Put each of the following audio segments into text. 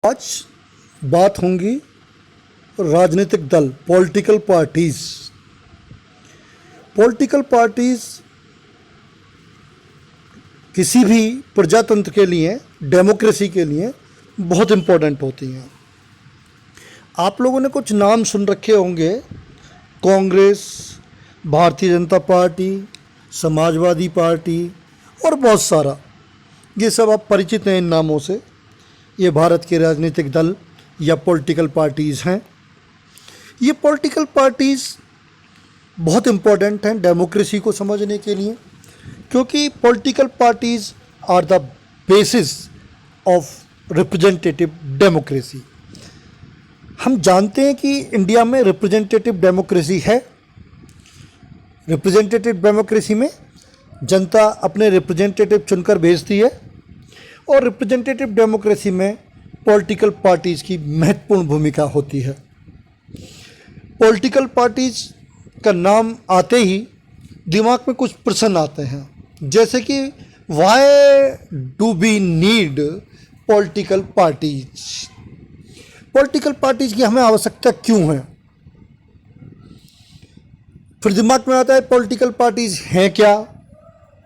आज बात होंगी राजनीतिक दल, पॉलिटिकल पार्टीज। पॉलिटिकल पार्टीज किसी भी प्रजातंत्र के लिए, डेमोक्रेसी के लिए बहुत इम्पोर्टेंट होती हैं। आप लोगों ने कुछ नाम सुन रखे होंगे, कांग्रेस, भारतीय जनता पार्टी, समाजवादी पार्टी और बहुत सारा। ये सब आप परिचित हैं इन नामों से। ये भारत के राजनीतिक दल या पॉलिटिकल पार्टीज़ हैं। ये पॉलिटिकल पार्टीज़ बहुत इम्पोर्टेंट हैं डेमोक्रेसी को समझने के लिए, क्योंकि political parties are the basis of representative democracy. हम जानते हैं कि इंडिया में रिप्रेजेंटेटिव डेमोक्रेसी है। रिप्रेजेंटेटिव डेमोक्रेसी में जनता अपने रिप्रेजेंटेटिव चुनकर भेजती है, और रिप्रेजेंटेटिव डेमोक्रेसी में पॉलिटिकल पार्टीज़ की महत्वपूर्ण भूमिका होती है। पॉलिटिकल पार्टीज़ का नाम आते ही दिमाग में कुछ प्रश्न आते हैं, जैसे कि why do we need political parties. Political parties की हमें आवश्यकता क्यों है। फिर दिमाग में आता है पॉलिटिकल पार्टीज़ हैं क्या,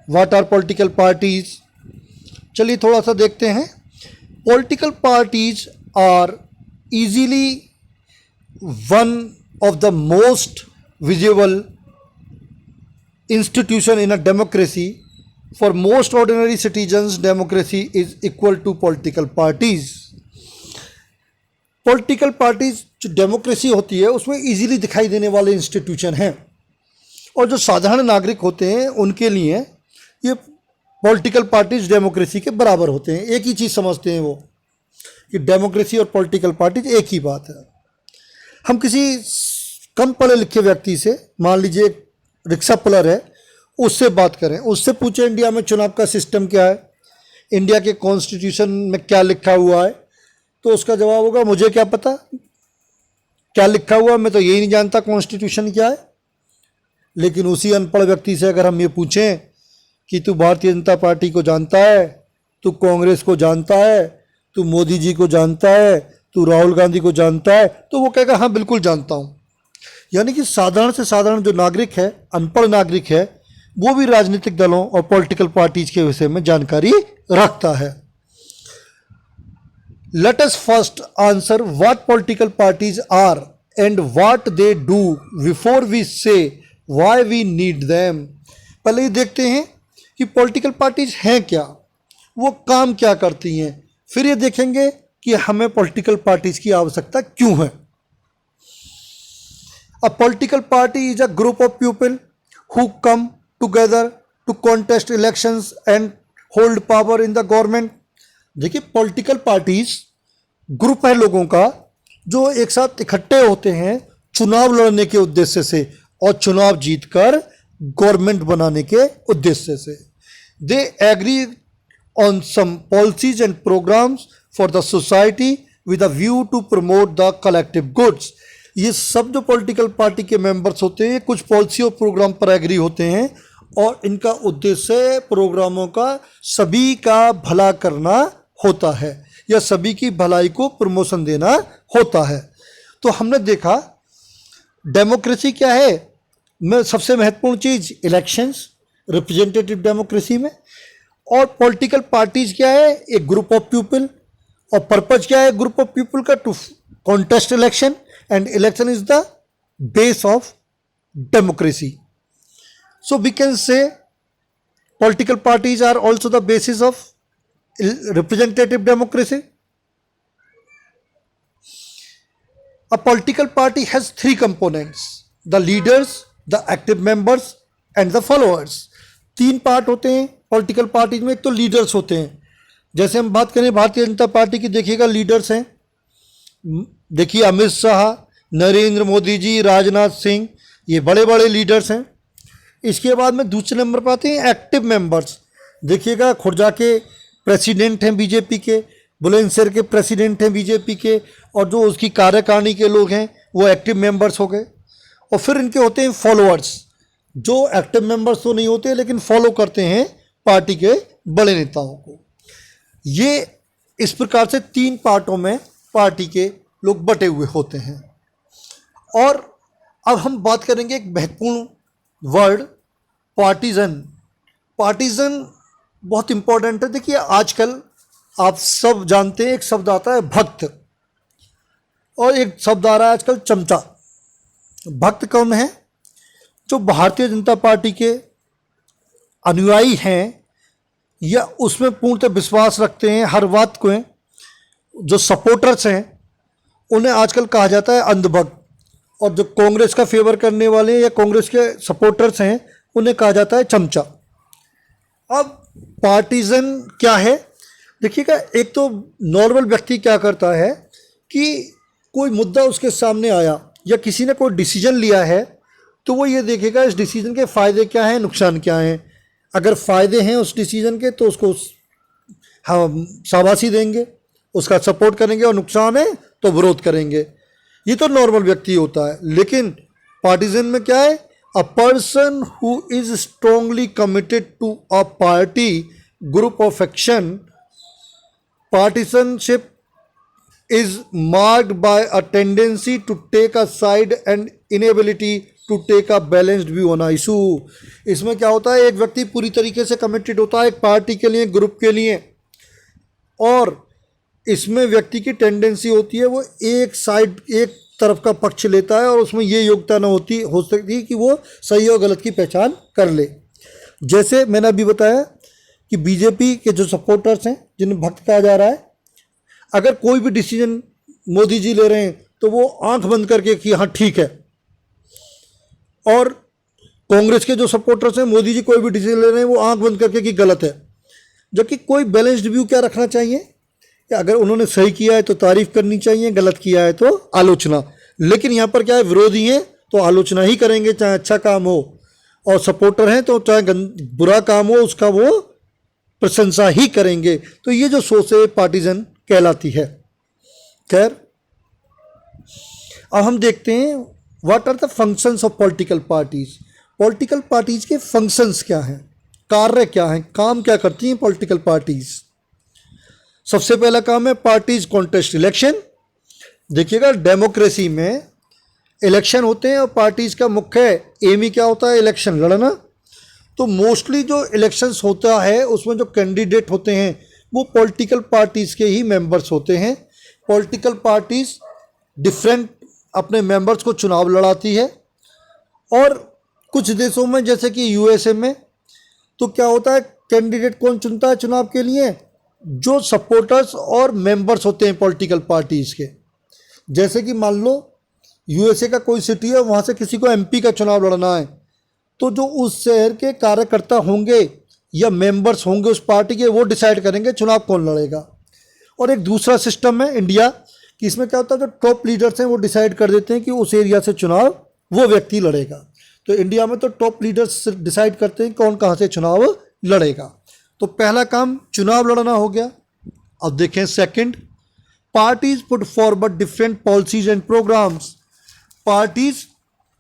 व्हाट आर पॉलिटिकल पार्टीज़। चलिए थोड़ा सा देखते हैं। Political parties are easily one of the most visible institution in a democracy. For most ordinary citizens democracy is equal to political parties. Political parties जो democracy होती है उसमें इजीली दिखाई देने वाले इंस्टीट्यूशन हैं, और जो साधारण नागरिक होते हैं उनके लिए ये पॉलिटिकल पार्टीज डेमोक्रेसी के बराबर होते हैं। एक ही चीज़ समझते हैं वो, कि डेमोक्रेसी और पॉलिटिकल पार्टीज एक ही बात है। हम किसी कम पढ़े लिखे व्यक्ति से, मान लीजिए एक रिक्शा पुलर है, उससे बात करें, उससे पूछें इंडिया में चुनाव का सिस्टम क्या है, इंडिया के कॉन्स्टिट्यूशन में क्या लिखा हुआ है, तो उसका जवाब होगा मुझे क्या पता क्या लिखा हुआ, मैं तो यही नहीं जानता कॉन्स्टिट्यूशन क्या है। लेकिन उसी अनपढ़ व्यक्ति से अगर हम ये पूछें कि तू भारतीय जनता पार्टी को जानता है, तू कांग्रेस को जानता है, तू मोदी जी को जानता है, तू राहुल गांधी को जानता है, तो वो कहेगा हाँ बिल्कुल जानता हूँ। यानी कि साधारण से साधारण जो नागरिक है, अनपढ़ नागरिक है, वो भी राजनीतिक दलों और पॉलिटिकल पार्टीज के विषय में जानकारी रखता है। Let us first answer what political parties are and what they do before we say why we need them. पहले ये देखते हैं कि पॉलिटिकल पार्टीज हैं क्या, वो काम क्या करती हैं, फिर ये देखेंगे कि हमें पॉलिटिकल पार्टीज की आवश्यकता क्यों है। A political party is a group of people who come together to contest elections and hold power in the government. देखिए, पॉलिटिकल पार्टीज ग्रुप है लोगों का जो एक साथ इकट्ठे होते हैं चुनाव लड़ने के उद्देश्य से, और चुनाव जीतकर गवर्नमेंट बनाने के उद्देश्य से। They agree on some policies and programs for the society with a view to promote the collective goods। ये सब जो पॉलिटिकल पार्टी के मेंबर्स होते हैं कुछ पॉलिसी और प्रोग्राम पर एग्री होते हैं, और इनका उद्देश्य प्रोग्रामों का सभी का भला करना होता है, या सभी की भलाई को प्रमोशन देना होता है। तो हमने देखा डेमोक्रेसी क्या है, में सबसे महत्वपूर्ण चीज़ इलेक्शंस, रिप्रेजेंटेटिव डेमोक्रेसी में। और पॉलिटिकल पार्टीज क्या है, एक ग्रुप ऑफ पीपल, और पर्पज क्या है ग्रुप ऑफ पीपल का, to contest election, and election is the base of democracy. So we can say political parties are also the basis of representative democracy. A political party has three components, the leaders, the active members and the followers. तीन part होते हैं political parties में। एक तो leaders होते हैं, जैसे हम बात करें भारतीय जनता पार्टी की, देखिएगा लीडर्स हैं, देखिए अमित शाह, नरेंद्र मोदी जी, राजनाथ सिंह, ये बड़े बड़े लीडर्स हैं। इसके बाद में दूसरे नंबर पर आते हैं एक्टिव मेंबर्स। देखिएगा खुर्जा के प्रेसिडेंट हैं बीजेपी के, बुलंदशहर के प्रेसिडेंट हैं बीजेपी के, और जो उसकी कार्यकारिणी के लोग हैं वो एक्टिव मेंबर्स हो गए। और फिर इनके होते हैं फॉलोअर्स, जो एक्टिव मेंबर्स तो नहीं होते लेकिन फॉलो करते हैं पार्टी के बड़े नेताओं को। ये इस प्रकार से 3 पार्टों में पार्टी के लोग बटे हुए होते हैं। और अब हम बात करेंगे एक महत्वपूर्ण वर्ड, पार्टीजन। पार्टीजन बहुत इंपॉर्टेंट है। देखिए आजकल आप सब जानते हैं एक शब्द आता है भक्त, और एक शब्द आ रहा है आजकल चमचा। भक्त कौन है? जो भारतीय जनता पार्टी के अनुयायी हैं या उसमें पूर्णतः विश्वास रखते हैं हर बात को, जो सपोर्टर्स हैं उन्हें आजकल कहा जाता है अंधभक्त। और जो कांग्रेस का फेवर करने वाले हैं या कांग्रेस के सपोर्टर्स हैं उन्हें कहा जाता है चमचा। अब पार्टीजन क्या है? देखिएगा, एक तो नॉर्मल व्यक्ति क्या करता है कि कोई मुद्दा उसके सामने आया या किसी ने कोई डिसीजन लिया है तो वो ये देखेगा इस डिसीजन के फ़ायदे क्या हैं, नुकसान क्या हैं। अगर फ़ायदे हैं उस डिसीजन के तो उसको हम शाबाशी देंगे, उसका सपोर्ट करेंगे, और नुकसान है तो विरोध करेंगे। ये तो नॉर्मल व्यक्ति होता है। लेकिन पार्टीजन में क्या है? A person who is strongly committed to a party group of action. Partisanship is marked by a tendency to take a side and inability to take a balanced view on a issue। इसमें क्या होता है, एक व्यक्ति पूरी तरीके से committed होता है एक पार्टी के लिए, ग्रुप के लिए, और इसमें व्यक्ति की टेंडेंसी होती है वो एक साइड, एक तरफ का पक्ष लेता है, और उसमें ये योग्यता न हो सकती कि वो सही और गलत की पहचान कर ले। जैसे मैंने अभी बताया कि बीजेपी के जो सपोर्टर्स हैं जिन्हें भक्त कहा जा रहा है, अगर कोई भी डिसीजन मोदी जी ले रहे हैं तो वो आंख बंद करके कि हाँ ठीक है, और कांग्रेस के जो सपोर्टर्स हैं मोदी जी कोई भी डिसीजन ले रहे हैं वो आंख बंद करके कि गलत है। जबकि कोई बैलेंस्ड व्यू क्या रखना चाहिए कि अगर उन्होंने सही किया है तो तारीफ करनी चाहिए, गलत किया है तो आलोचना। लेकिन यहाँ पर क्या है, विरोधी हैं तो आलोचना ही करेंगे चाहे अच्छा काम हो, और सपोर्टर हैं तो चाहे बुरा काम हो उसका वो प्रशंसा ही करेंगे। तो ये जो सोच है पार्टीजन कहलाती है। खैर, अब हम देखते हैं what are the functions of political parties. Political parties के फंक्शंस क्या हैं, कार्य क्या हैं, काम क्या करती हैं पॉलिटिकल पार्टीज। सबसे पहला काम है पार्टीज कॉन्टेस्ट इलेक्शन। देखिएगा, डेमोक्रेसी में इलेक्शन होते हैं और पार्टीज का मुख्य एम ही क्या होता है, इलेक्शन लड़ना। तो मोस्टली जो इलेक्शंस होता है उसमें जो कैंडिडेट होते हैं वो पॉलिटिकल पार्टीज़ के ही मेंबर्स होते हैं। पॉलिटिकल पार्टीज़ डिफरेंट अपने मेंबर्स को चुनाव लड़ाती है। और कुछ देशों में जैसे कि यूएसए में तो क्या होता है, कैंडिडेट कौन चुनता है चुनाव के लिए? जो सपोर्टर्स और मेंबर्स होते हैं पॉलिटिकल पार्टीज़ के। जैसे कि मान लो यूएसए का कोई सिटी है, वहाँ से किसी को एमपी का चुनाव लड़ना है, तो जो उस शहर के कार्यकर्ता होंगे या मेंबर्स होंगे उस पार्टी के, वो डिसाइड करेंगे चुनाव कौन लड़ेगा। और एक दूसरा सिस्टम है इंडिया कि इसमें क्या होता है, जो टॉप लीडर्स हैं वो डिसाइड कर देते हैं कि उस एरिया से चुनाव वो व्यक्ति लड़ेगा। तो इंडिया में तो टॉप लीडर्स डिसाइड करते हैं कौन कहाँ से चुनाव लड़ेगा। तो पहला काम चुनाव लड़ना हो गया। अब देखें second, parties put forward different policies and programmes. Parties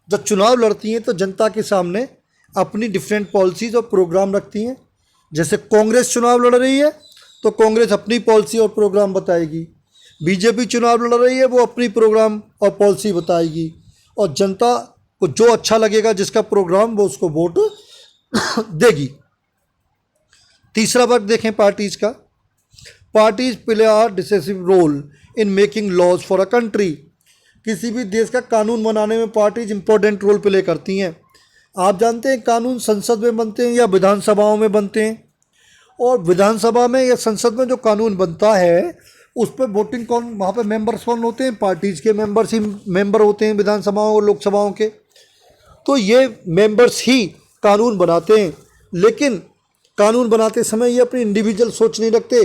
जब चुनाव लड़ती हैं तो जनता के सामने अपनी डिफरेंट पॉलिसीज़ और प्रोग्राम रखती हैं। जैसे कांग्रेस चुनाव लड़ रही है तो कांग्रेस अपनी पॉलिसी और प्रोग्राम बताएगी, बीजेपी चुनाव लड़ रही है वो अपनी प्रोग्राम और पॉलिसी बताएगी, और जनता को जो अच्छा लगेगा जिसका प्रोग्राम वो उसको वोट देगी। तीसरा वर्ग देखें पार्टीज़ का, parties play a decisive role in making laws for a country. किसी भी देश का कानून बनाने में पार्टीज इंपॉर्टेंट रोल प्ले करती हैं। आप जानते हैं कानून संसद में बनते हैं या विधानसभाओं में बनते हैं, और विधानसभा में या संसद में जो कानून बनता है उस पर वोटिंग कौन, वहाँ पे मेंबर्स कौन होते हैं, पार्टीज़ के मेंबर्स ही मेंबर होते हैं विधानसभाओं और लोकसभाओं के। तो ये मेंबर्स ही कानून बनाते हैं। लेकिन कानून बनाते समय ये अपनी इंडिविजुअल सोच नहीं रखते,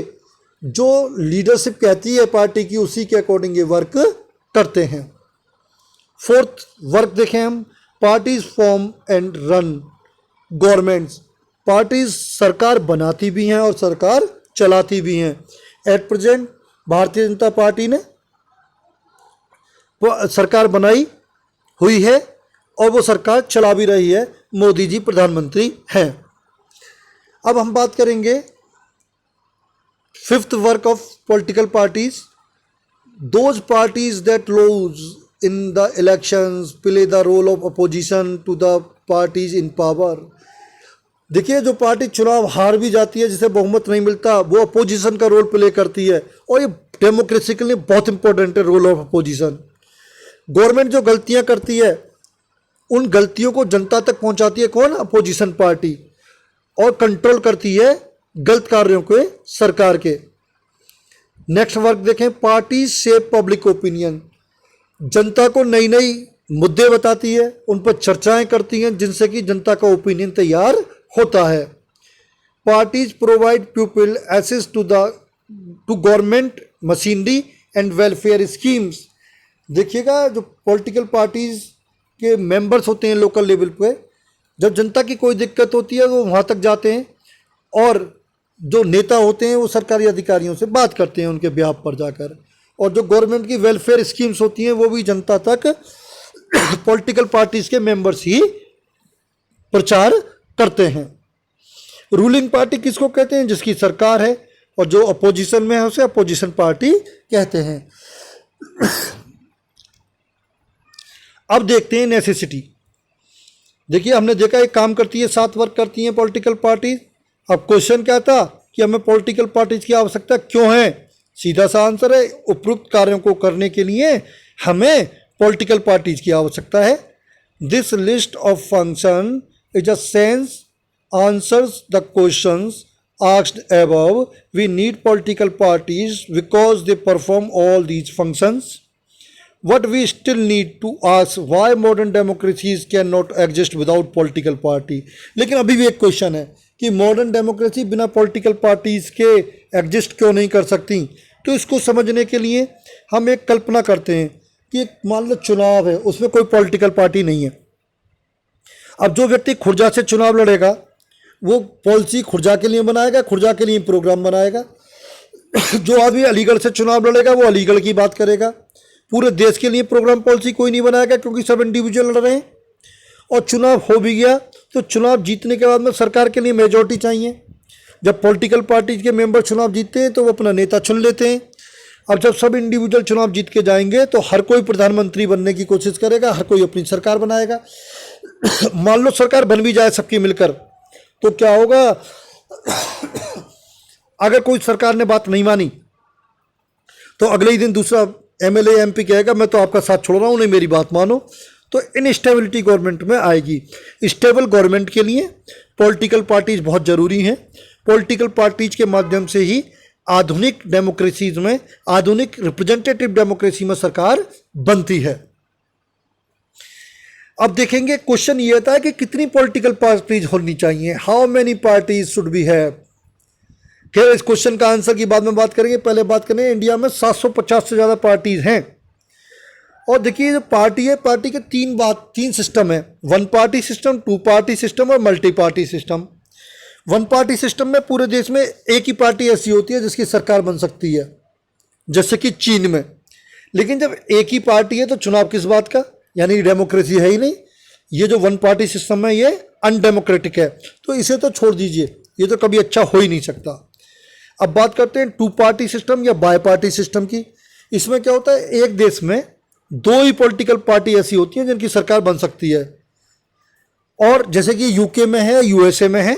जो लीडरशिप कहती है पार्टी की उसी के अकॉर्डिंग ये वर्क करते हैं। फोर्थ वर्क देखें हम, parties form and run governments. Parties सरकार बनाती भी हैं और सरकार चलाती भी हैं। At present Bharatiya Janata party ने सरकार बनाई हुई है और वो सरकार चला भी रही है, मोदी जी प्रधानमंत्री हैं। अब हम बात करेंगे Fifth work of political parties, those parties that lose in the elections play the role of opposition to the parties in power. देखिए, जो पार्टी चुनाव हार भी जाती है, जिसे बहुमत नहीं मिलता, वो अपोजिशन का रोल प्ले करती है, और ये डेमोक्रेसी के लिए बहुत इंपॉर्टेंट है रोल ऑफ अपोजिशन। गवर्नमेंट जो गलतियां करती है, उन गलतियों को जनता तक पहुंचाती है कौन? अपोजिशन पार्टी, और कंट्रोल करती है गलत कार्यों के सरकार के। नेक्स्ट वर्क देखें, पार्टी शेप पब्लिक ओपिनियन, जनता को नई नई मुद्दे बताती है, उन पर चर्चाएं करती हैं, जिनसे कि जनता का ओपिनियन तैयार होता है। Parties provide people access to government machinery and welfare schemes. देखिएगा, जो पॉलिटिकल पार्टीज के मेंबर्स होते हैं लोकल लेवल पे, जब जनता की कोई दिक्कत होती है वो वहाँ तक जाते हैं, और जो नेता होते हैं वो सरकारी अधिकारियों से बात करते हैं उनके बिहाफ पर जाकर, और जो गवर्नमेंट की वेलफेयर स्कीम्स होती हैं वो भी जनता तक पॉलिटिकल पार्टीज के मेंबर्स ही प्रचार करते हैं। रूलिंग पार्टी किसको कहते हैं? जिसकी सरकार है, और जो अपोजिशन में है उसे अपोजिशन पार्टी कहते हैं। अब देखते हैं नेसेसिटी। देखिए, हमने देखा एक काम करती है, 7 वर्क करती हैं पॉलिटिकल पार्टी। अब क्वेश्चन क्या था कि हमें पॉलिटिकल पार्टीज की आवश्यकता क्यों है? सीधा सा आंसर है, उपरोक्त कार्यों को करने के लिए हमें पॉलिटिकल पार्टीज की आवश्यकता है। This list of function is a sense answers the questions asked above. We need political parties because they perform all these functions. What we still need to ask, why modern democracies cannot exist without political party? लेकिन अभी भी एक question है कि modern democracy बिना political parties के exist क्यों नहीं कर सकती। तो इसको समझने के लिए हम एक कल्पना करते हैं कि मान लो चुनाव है, उसमें कोई पॉलिटिकल पार्टी नहीं है। अब जो व्यक्ति खुर्जा से चुनाव लड़ेगा वो पॉलिसी खुर्जा के लिए बनाएगा, खुर्जा के लिए प्रोग्राम बनाएगा। जो आदमी अलीगढ़ से चुनाव लड़ेगा वो अलीगढ़ की बात करेगा। पूरे देश के लिए प्रोग्राम पॉलिसी कोई नहीं बनाएगा, क्योंकि सब इंडिविजुअल लड़ रहे हैं। और चुनाव हो भी गया तो चुनाव जीतने के बाद में सरकार के लिए मेजॉरिटी चाहिए। जब पॉलिटिकल पार्टीज के मेंबर चुनाव जीतते हैं तो वो अपना नेता चुन लेते हैं। अब जब सब इंडिविजुअल चुनाव जीत के जाएंगे तो हर कोई प्रधानमंत्री बनने की कोशिश करेगा, हर कोई अपनी सरकार बनाएगा। मान लो सरकार बन भी जाए सबकी मिलकर, तो क्या होगा? अगर कोई सरकार ने बात नहीं मानी तो अगले ही दिन दूसरा एमएलए एमपी कहेगा मैं तो आपका साथ छोड़ रहा हूं, नहीं मेरी बात मानो। तो इनस्टेबिलिटी गवर्नमेंट में आएगी। स्टेबल गवर्नमेंट के लिए पॉलिटिकल पार्टीज बहुत ज़रूरी हैं। पॉलिटिकल पार्टीज के माध्यम से ही आधुनिक डेमोक्रेसीज में, आधुनिक रिप्रेजेंटेटिव डेमोक्रेसी में सरकार बनती है। अब देखेंगे, क्वेश्चन ये आता है कि कितनी पॉलिटिकल पार्टीज होनी चाहिए, how many parties should be have. खैर, इस क्वेश्चन का आंसर की बाद में बात करेंगे। पहले बात करें, इंडिया में 750 से ज़्यादा पार्टीज हैं। और देखिए, जो पार्टी है, पार्टी के तीन सिस्टम है, 1 पार्टी सिस्टम, 2 पार्टी सिस्टम और multi party system. 1 party system में पूरे देश में एक ही पार्टी ऐसी होती है जिसकी सरकार बन सकती है, जैसे कि चीन में। लेकिन जब एक ही पार्टी है तो चुनाव किस बात का, यानी डेमोक्रेसी है ही नहीं। ये जो 1 पार्टी सिस्टम है ये अनडेमोक्रेटिक है, तो इसे तो छोड़ दीजिए, ये तो कभी अच्छा हो ही नहीं सकता। अब बात करते हैं 2 पार्टी सिस्टम या बाय पार्टी सिस्टम की। इसमें क्या होता है, एक देश में 2 ही पॉलिटिकल पार्टी ऐसी होती हैं जिनकी सरकार बन सकती है, और जैसे कि यूके में है, यूएसए में है।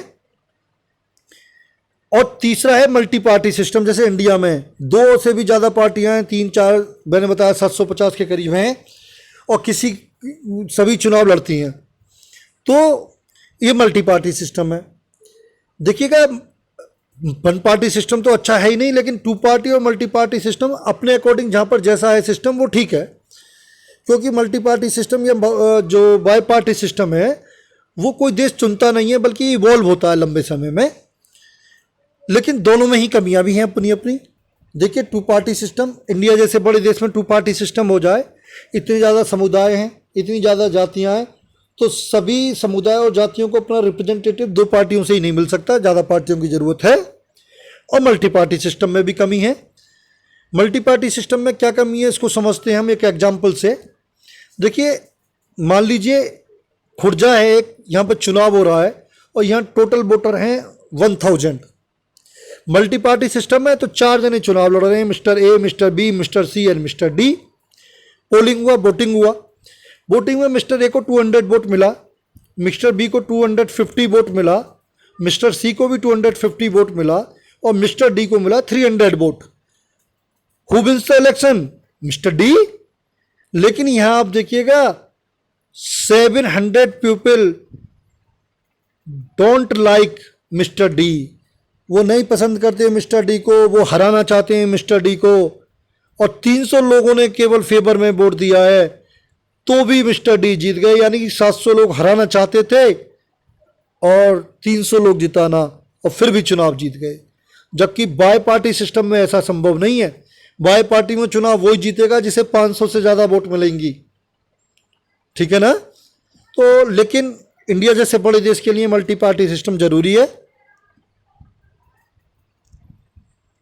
और तीसरा है मल्टी पार्टी सिस्टम, जैसे इंडिया में 2 से भी ज़्यादा पार्टियां हैं, 3-4 मैंने बताया 750 के करीब हैं, और सभी चुनाव लड़ती हैं। तो ये मल्टी पार्टी सिस्टम है। देखिएगा, 1 पार्टी सिस्टम तो अच्छा है ही नहीं, लेकिन 2 पार्टी और मल्टी पार्टी सिस्टम अपने अकॉर्डिंग जहाँ पर जैसा है सिस्टम वो ठीक है। क्योंकि मल्टी पार्टी सिस्टम या जो बाई पार्टी सिस्टम है वो कोई देश चुनता नहीं है, बल्कि इवॉल्व होता है लंबे समय में। लेकिन दोनों में ही कमियां भी हैं अपनी अपनी। देखिए, 2 पार्टी सिस्टम, इंडिया जैसे बड़े देश में 2 पार्टी सिस्टम हो जाए, इतने ज़्यादा समुदाय हैं, इतनी ज़्यादा जातियां हैं, तो सभी समुदाय और जातियों को अपना रिप्रेजेंटेटिव 2 पार्टियों से ही नहीं मिल सकता, ज़्यादा पार्टियों की ज़रूरत है। और मल्टी पार्टी सिस्टम में भी कमी है। मल्टी पार्टी सिस्टम में क्या कमी है इसको समझते हैं हम एक एग्जाम्पल से। देखिए, मान लीजिए खुर्जा है एक, यहाँ पर चुनाव हो रहा है और यहाँ टोटल वोटर हैं 1000। मल्टी पार्टी सिस्टम है तो 4 जने चुनाव लड़ रहे हैं, mister A, mister B, mister C and mister D. Polling हुआ, वोटिंग हुआ। वोटिंग में मिस्टर ए को 200 वोट मिला, मिस्टर बी को 250 वोट मिला, मिस्टर सी को भी 250 वोट मिला और मिस्टर डी को मिला 300 vote. Who wins the election? Mister D. लेकिन यहां आप देखिएगा 700 people don't like mister D. वो नहीं पसंद करते मिस्टर डी को, वो हराना चाहते हैं मिस्टर डी को। और 300 लोगों ने केवल फेवर में वोट दिया है तो भी मिस्टर डी जीत गए। यानी कि 700 लोग हराना चाहते थे और 300 लोग जिताना, और फिर भी चुनाव जीत गए। जबकि बाय पार्टी सिस्टम में ऐसा संभव नहीं है। बाय पार्टी में चुनाव वही जीतेगा जिसे 500 से ज़्यादा वोट मिलेंगी। ठीक है ना? तो लेकिन इंडिया जैसे बड़े देश के लिए मल्टी पार्टी सिस्टम जरूरी है।